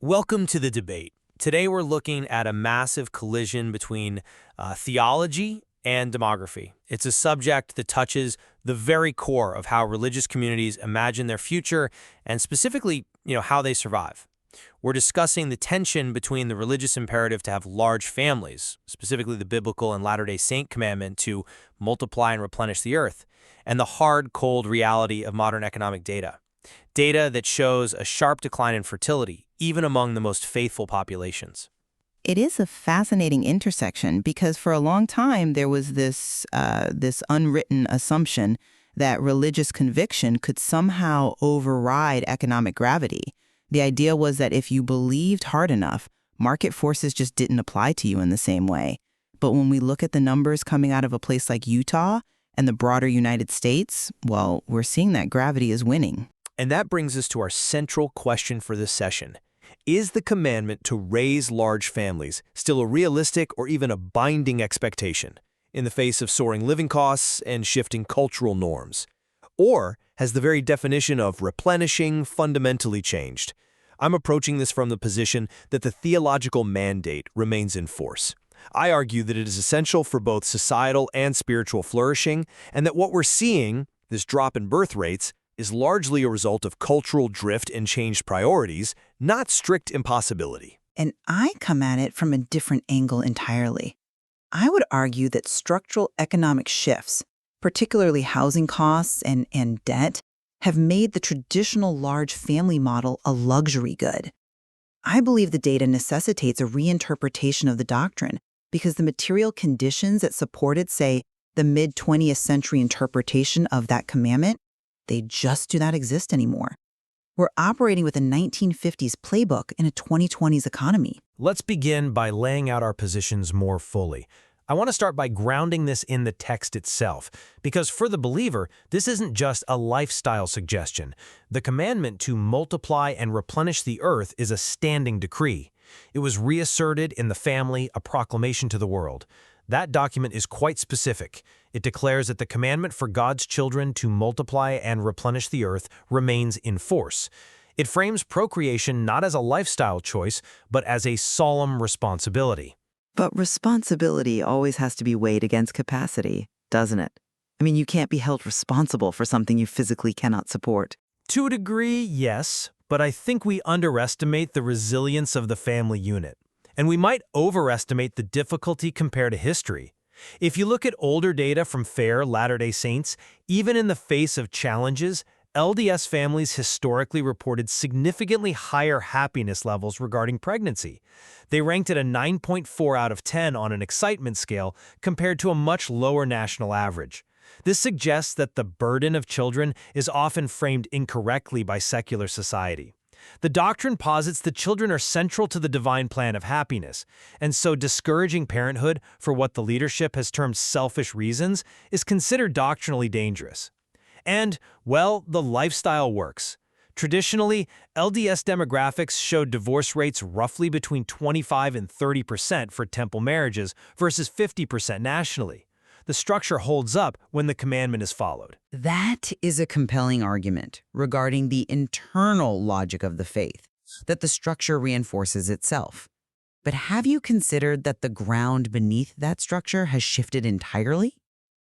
Welcome to the debate. Today we're looking at a massive collision between theology and demography. It's a subject that touches the very core of how religious communities imagine their future and specifically, how they survive. We're discussing the tension between the religious imperative to have large families, specifically the biblical and Latter-day Saint commandment to multiply and replenish the earth, and the hard, cold reality of modern economic data. Data that shows a sharp decline in fertility, even among the most faithful populations. It is a fascinating intersection because for a long time there was this unwritten assumption that religious conviction could somehow override economic gravity. The idea was that if you believed hard enough, market forces just didn't apply to you in the same way. But when we look at the numbers coming out of a place like Utah and the broader United States, well, we're seeing that gravity is winning. And that brings us to our central question for this session. Is the commandment to raise large families still a realistic or even a binding expectation in the face of soaring living costs and shifting cultural norms? Or has the very definition of replenishing fundamentally changed? I'm approaching this from the position that the theological mandate remains in force. I argue that it is essential for both societal and spiritual flourishing, and that what we're seeing, this drop in birth rates, is largely a result of cultural drift and changed priorities, not strict impossibility. And I come at it from a different angle entirely. I would argue that structural economic shifts, particularly housing costs and debt, have made the traditional large family model a luxury good. I believe the data necessitates a reinterpretation of the doctrine because the material conditions that supported, say, the mid-20th century interpretation of that commandment, they just do not exist anymore. We're operating with a 1950s playbook in a 2020s economy. Let's begin by laying out our positions more fully. I want to start by grounding this in the text itself, because for the believer, this isn't just a lifestyle suggestion. The commandment to multiply and replenish the earth is a standing decree. It was reasserted in the family, a proclamation to the world. That document is quite specific. It declares that the commandment for God's children to multiply and replenish the earth remains in force. It frames procreation not as a lifestyle choice, but as a solemn responsibility. But responsibility always has to be weighed against capacity, doesn't it? I mean, you can't be held responsible for something you physically cannot support. To a degree, yes, but I think we underestimate the resilience of the family unit. And we might overestimate the difficulty compared to history. If you look at older data from FAIR Latter-day Saints, even in the face of challenges, LDS families historically reported significantly higher happiness levels regarding pregnancy. They ranked at a 9.4 out of 10 on an excitement scale compared to a much lower national average. This suggests that the burden of children is often framed incorrectly by secular society. The doctrine posits that children are central to the divine plan of happiness, and so discouraging parenthood for what the leadership has termed selfish reasons is considered doctrinally dangerous. And, well, the lifestyle works. Traditionally, LDS demographics showed divorce rates roughly between 25 and 30% for temple marriages versus 50% nationally. The structure holds up when the commandment is followed. That is a compelling argument regarding the internal logic of the faith, that the structure reinforces itself. But have you considered that the ground beneath that structure has shifted entirely?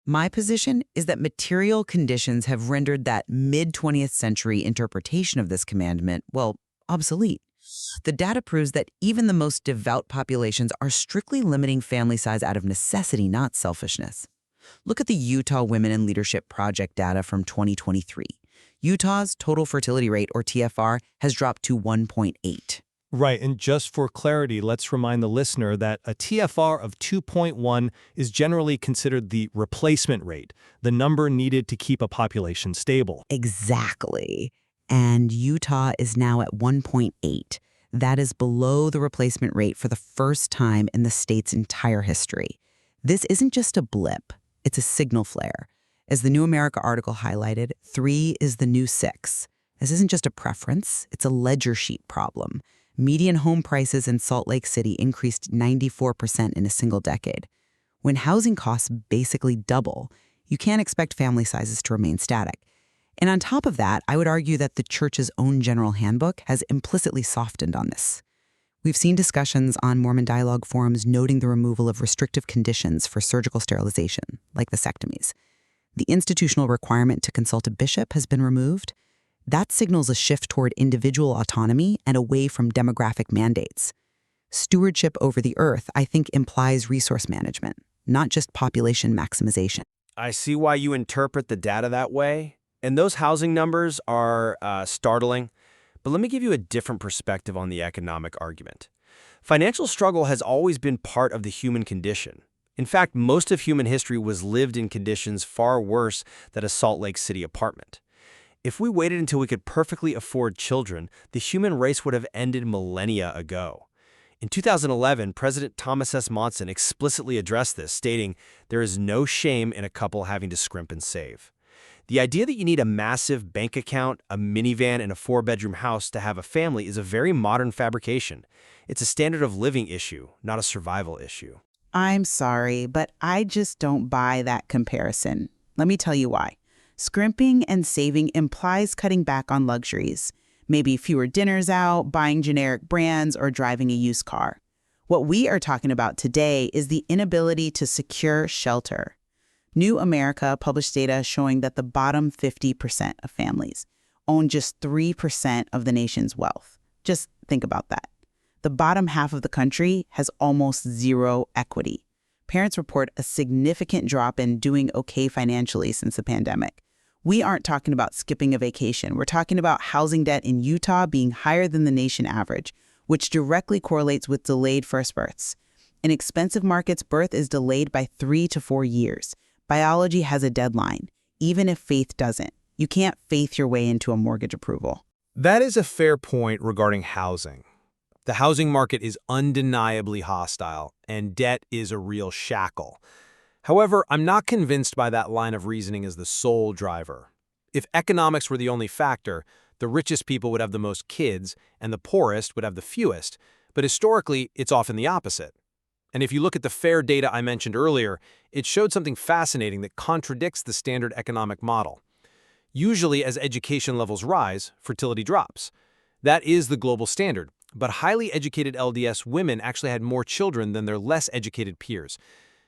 My position is that material conditions have rendered that mid-20th century interpretation of this commandment, well, obsolete. The data proves that even the most devout populations are strictly limiting family size out of necessity, not selfishness. Look at the Utah Women in Leadership Project data from 2023. Utah's total fertility rate, or TFR, has dropped to 1.8. Right, and just for clarity, let's remind the listener that a TFR of 2.1 is generally considered the replacement rate, the number needed to keep a population stable. Exactly. And Utah is now at 1.8. That is below the replacement rate for the first time in the state's entire history. This isn't just a blip, it's a signal flare. As the New America article highlighted, 3 is the new 6. This isn't just a preference, it's a ledger sheet problem. Median home prices in Salt Lake City increased 94% in a single decade. When housing costs basically double, you can't expect family sizes to remain static. And on top of that, I would argue that the church's own general handbook has implicitly softened on this. We've seen discussions on Mormon dialogue forums noting the removal of restrictive conditions for surgical sterilization, like vasectomies. The institutional requirement to consult a bishop has been removed. That signals a shift toward individual autonomy and away from demographic mandates. Stewardship over the earth, I think, implies resource management, not just population maximization. I see why you interpret the data that way, and those housing numbers are startling. But let me give you a different perspective on the economic argument. Financial struggle has always been part of the human condition. In fact, most of human history was lived in conditions far worse than a Salt Lake City apartment. If we waited until we could perfectly afford children, the human race would have ended millennia ago. In 2011, President Thomas S. Monson explicitly addressed this, stating, "There is no shame in a couple having to scrimp and save." The idea that you need a massive bank account, a minivan, and a 4-bedroom house to have a family is a very modern fabrication. It's a standard of living issue, not a survival issue. I'm sorry, but I just don't buy that comparison. Let me tell you why. Scrimping and saving implies cutting back on luxuries. Maybe fewer dinners out, buying generic brands, or driving a used car. What we are talking about today is the inability to secure shelter. New America published data showing that the bottom 50% of families own just 3% of the nation's wealth. Just think about that. The bottom half of the country has almost zero equity. Parents report a significant drop in doing okay financially since the pandemic. We aren't talking about skipping a vacation. We're talking about housing debt in Utah being higher than the nation average, which directly correlates with delayed first births. In expensive markets, birth is delayed by 3 to 4 years. Biology has a deadline, even if faith doesn't. You can't faith your way into a mortgage approval. That is a fair point regarding housing. The housing market is undeniably hostile, and debt is a real shackle. However, I'm not convinced by that line of reasoning as the sole driver. If economics were the only factor, the richest people would have the most kids, and the poorest would have the fewest. But historically, it's often the opposite. And if you look at the FAIR data I mentioned earlier, it showed something fascinating that contradicts the standard economic model. Usually, as education levels rise, fertility drops. That is the global standard, but highly educated LDS women actually had more children than their less educated peers.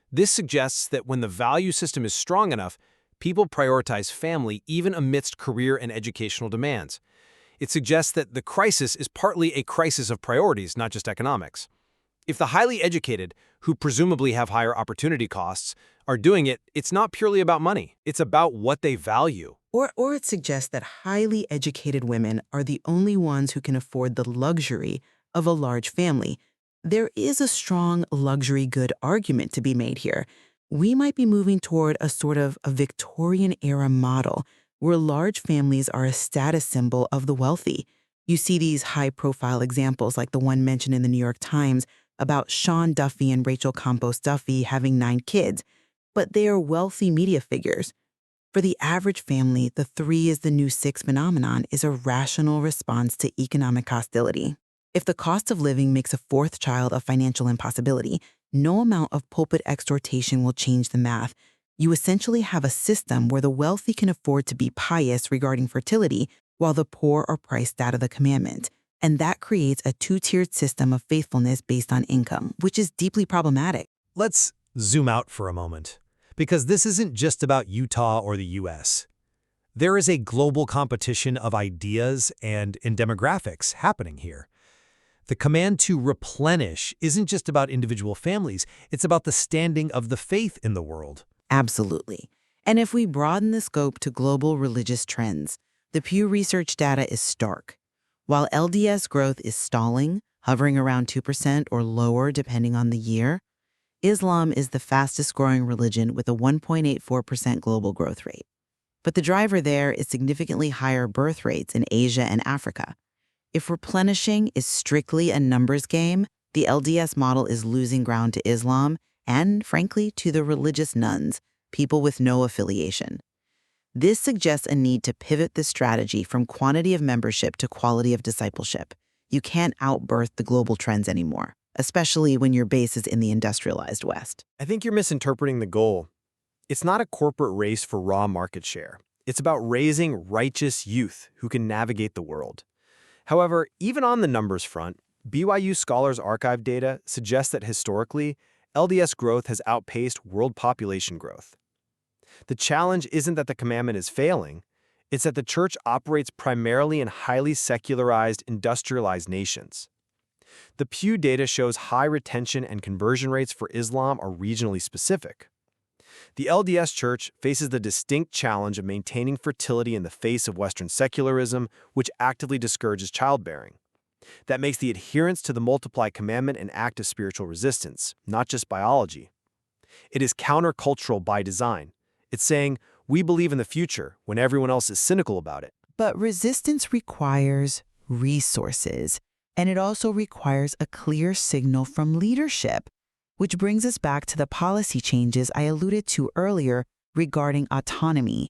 This suggests that when the value system is strong enough, people prioritize family even amidst career and educational demands. It suggests that the crisis is partly a crisis of priorities, not just economics. If the highly educated, who presumably have higher opportunity costs, are doing it, it's not purely about money. It's about what they value. Or it suggests that highly educated women are the only ones who can afford the luxury of a large family. There is a strong luxury good argument to be made here. We might be moving toward a sort of a Victorian-era model where large families are a status symbol of the wealthy. You see these high-profile examples like the one mentioned in the New York Times about Sean Duffy and Rachel Campos Duffy having 9 kids, but they are wealthy media figures. For the average family, the 3 is the new 6 phenomenon is a rational response to economic hostility. If the cost of living makes a 4th child a financial impossibility, no amount of pulpit exhortation will change the math. You essentially have a system where the wealthy can afford to be pious regarding fertility, while the poor are priced out of the commandment. And that creates a 2-tiered system of faithfulness based on income, which is deeply problematic. Let's zoom out for a moment, because this isn't just about Utah or the U.S. There is a global competition of ideas and in demographics happening here. The command to replenish isn't just about individual families, it's about the standing of the faith in the world. Absolutely. And if we broaden the scope to global religious trends, the Pew Research data is stark. While LDS growth is stalling, hovering around 2% or lower depending on the year, Islam is the fastest growing religion with a 1.84% global growth rate. But the driver there is significantly higher birth rates in Asia and Africa. If replenishing is strictly a numbers game, the LDS model is losing ground to Islam and, frankly, to the religious nones, people with no affiliation. This suggests a need to pivot the strategy from quantity of membership to quality of discipleship. You can't outbirth the global trends anymore, especially when your base is in the industrialized West. I think you're misinterpreting the goal. It's not a corporate race for raw market share. It's about raising righteous youth who can navigate the world. However, even on the numbers front, BYU Scholars Archive data suggests that historically, LDS growth has outpaced world population growth. The challenge isn't that the commandment is failing, it's that the church operates primarily in highly secularized, industrialized nations. The Pew data shows high retention and conversion rates for Islam are regionally specific. The LDS Church faces the distinct challenge of maintaining fertility in the face of Western secularism, which actively discourages childbearing. That makes the adherence to the Multiply commandment an act of spiritual resistance, not just biology. It is countercultural by design. It's saying, we believe in the future when everyone else is cynical about it. But resistance requires resources, and it also requires a clear signal from leadership, which brings us back to the policy changes I alluded to earlier regarding autonomy.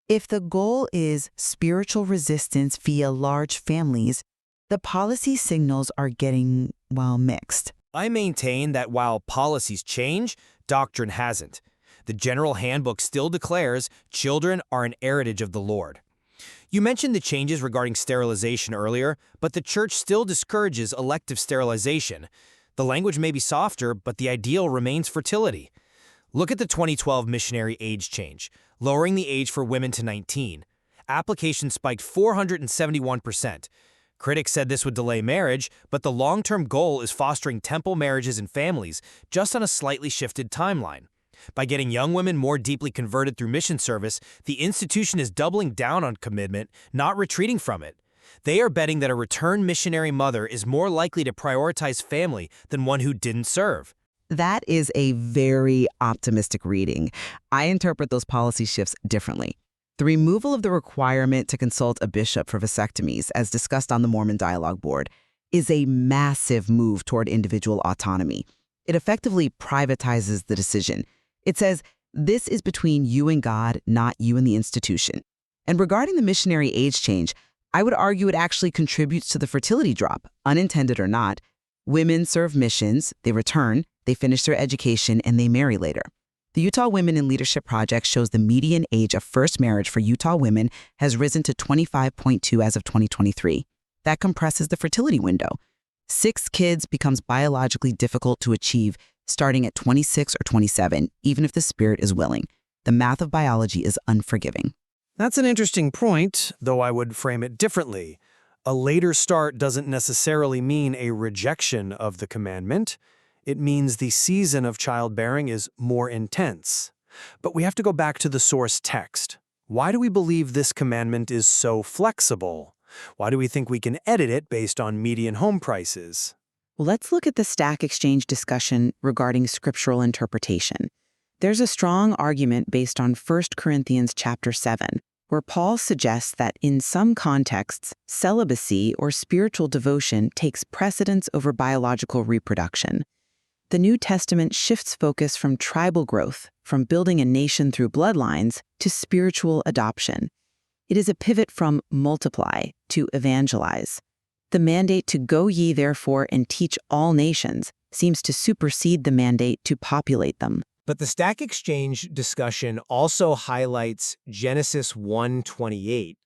If the goal is spiritual resistance via large families, the policy signals are getting, well, mixed. I maintain that while policies change, doctrine hasn't. The General Handbook still declares children are an heritage of the Lord. You mentioned the changes regarding sterilization earlier, but the Church still discourages elective sterilization. The language may be softer, but the ideal remains fertility. Look at the 2012 missionary age change, lowering the age for women to 19. Applications spiked 471%. Critics said this would delay marriage, but the long-term goal is fostering temple marriages and families, just on a slightly shifted timeline. By getting young women more deeply converted through mission service, the institution is doubling down on commitment, not retreating from it. They are betting that a returned missionary mother is more likely to prioritize family than one who didn't serve. That is a very optimistic reading. I interpret those policy shifts differently. The removal of the requirement to consult a bishop for vasectomies, as discussed on the Mormon Dialogue Board, is a massive move toward individual autonomy. It effectively privatizes the decision. It says, this is between you and God, not you and the institution. And regarding the missionary age change, I would argue it actually contributes to the fertility drop, unintended or not. Women serve missions, they return, they finish their education, and they marry later. The Utah Women in Leadership Project shows the median age of first marriage for Utah women has risen to 25.2 as of 2023. That compresses the fertility window. 6 kids becomes biologically difficult to achieve starting at 26 or 27, even if the spirit is willing. The math of biology is unforgiving. That's an interesting point, though I would frame it differently. A later start doesn't necessarily mean a rejection of the commandment. It means the season of childbearing is more intense. But we have to go back to the source text. Why do we believe this commandment is so flexible? Why do we think we can edit it based on median home prices? Let's look at the stack exchange discussion regarding scriptural interpretation. There's a strong argument based on 1 Corinthians chapter 7, where Paul suggests that in some contexts, celibacy or spiritual devotion takes precedence over biological reproduction. The New Testament shifts focus from tribal growth, from building a nation through bloodlines, to spiritual adoption. It is a pivot from multiply to evangelize. The mandate to go ye therefore and teach all nations seems to supersede the mandate to populate them. But the stack exchange discussion also highlights Genesis 1:28.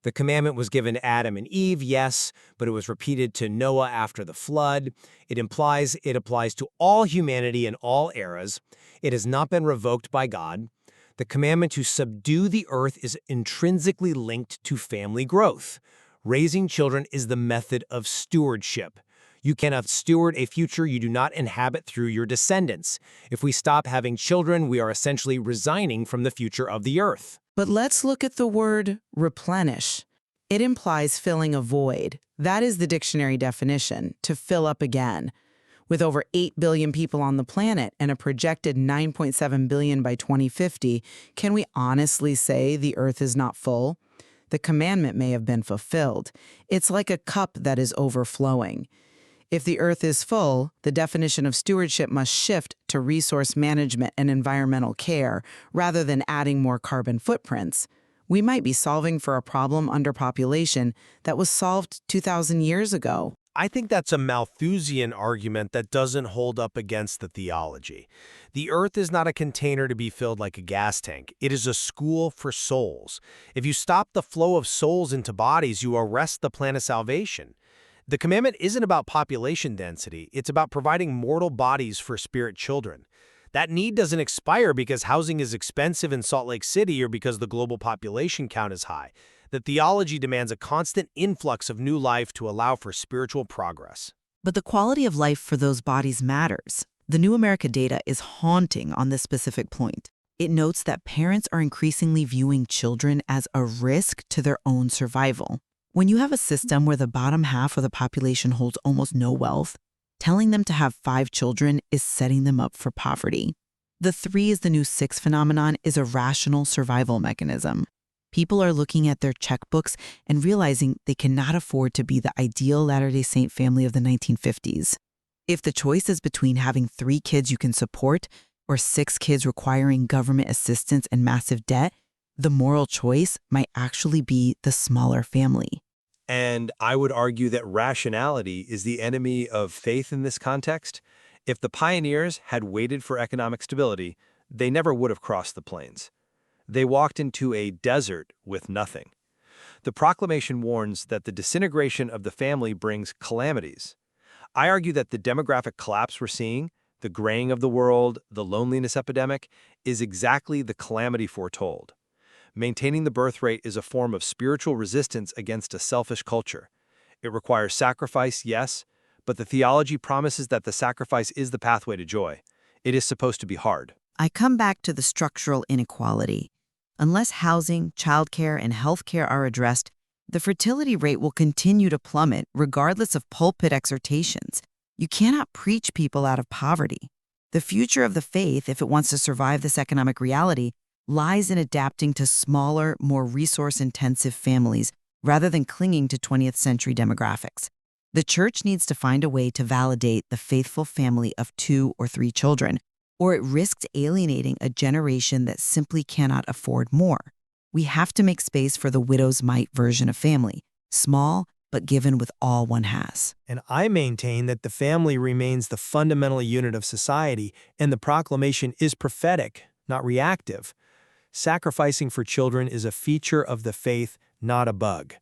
The commandment was given to Adam and Eve, yes, but it was repeated to Noah after the flood. It implies it applies to all humanity in all eras. It has not been revoked by God. The commandment to subdue the earth is intrinsically linked to family growth. Raising children is the method of stewardship. You cannot steward a future you do not inhabit through your descendants. If we stop having children, we are essentially resigning from the future of the earth. But let's look at the word replenish. It implies filling a void. That is the dictionary definition, to fill up again. With over 8 billion people on the planet and a projected 9.7 billion by 2050, can we honestly say the earth is not full? The commandment may have been fulfilled. It's like a cup that is overflowing. If the earth is full, the definition of stewardship must shift to resource management and environmental care rather than adding more carbon footprints. We might be solving for a problem under population that was solved 2,000 years ago. I think that's a Malthusian argument that doesn't hold up against the theology. The earth is not a container to be filled like a gas tank. It is a school for souls. If you stop the flow of souls into bodies, you arrest the plan of salvation. The commandment isn't about population density, it's about providing mortal bodies for spirit children. That need doesn't expire because housing is expensive in Salt Lake City or because the global population count is high. The theology demands a constant influx of new life to allow for spiritual progress. But the quality of life for those bodies matters. The New America data is haunting on this specific point. It notes that parents are increasingly viewing children as a risk to their own survival. When you have a system where the bottom half of the population holds almost no wealth, telling them to have 5 children is setting them up for poverty. The 3 is the new 6 phenomenon is a rational survival mechanism. People are looking at their checkbooks and realizing they cannot afford to be the ideal Latter-day Saint family of the 1950s. If the choice is between having 3 kids you can support or 6 kids requiring government assistance and massive debt, the moral choice might actually be the smaller family. And I would argue that rationality is the enemy of faith in this context. If the pioneers had waited for economic stability, they never would have crossed the plains. They walked into a desert with nothing. The proclamation warns that the disintegration of the family brings calamities. I argue that the demographic collapse we're seeing, the graying of the world, the loneliness epidemic, is exactly the calamity foretold. Maintaining the birth rate is a form of spiritual resistance against a selfish culture. It requires sacrifice, yes, but the theology promises that the sacrifice is the pathway to joy. It is supposed to be hard. I come back to the structural inequality. Unless housing, childcare, and healthcare are addressed, the fertility rate will continue to plummet regardless of pulpit exhortations. You cannot preach people out of poverty. The future of the faith, if it wants to survive this economic reality, lies in adapting to smaller, more resource-intensive families rather than clinging to 20th century demographics. The church needs to find a way to validate the faithful family of 2 or 3 children, or it risks alienating a generation that simply cannot afford more. We have to make space for the widow's mite version of family, small but given with all one has. And I maintain that the family remains the fundamental unit of society, and the proclamation is prophetic, not reactive. Sacrificing for children is a feature of the faith, not a bug.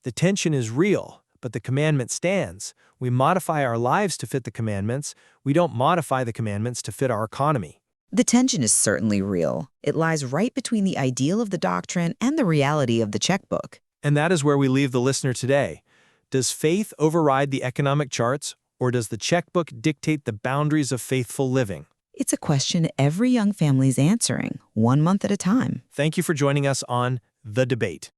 The tension is real, but the commandment stands. We modify our lives to fit the commandments. We don't modify the commandments to fit our economy. The tension is certainly real. It lies right between the ideal of the doctrine and the reality of the checkbook. And that is where we leave the listener today. Does faith override the economic charts, or does the checkbook dictate the boundaries of faithful living? It's a question every young family's answering, 1 month at a time. Thank you for joining us on The Debate.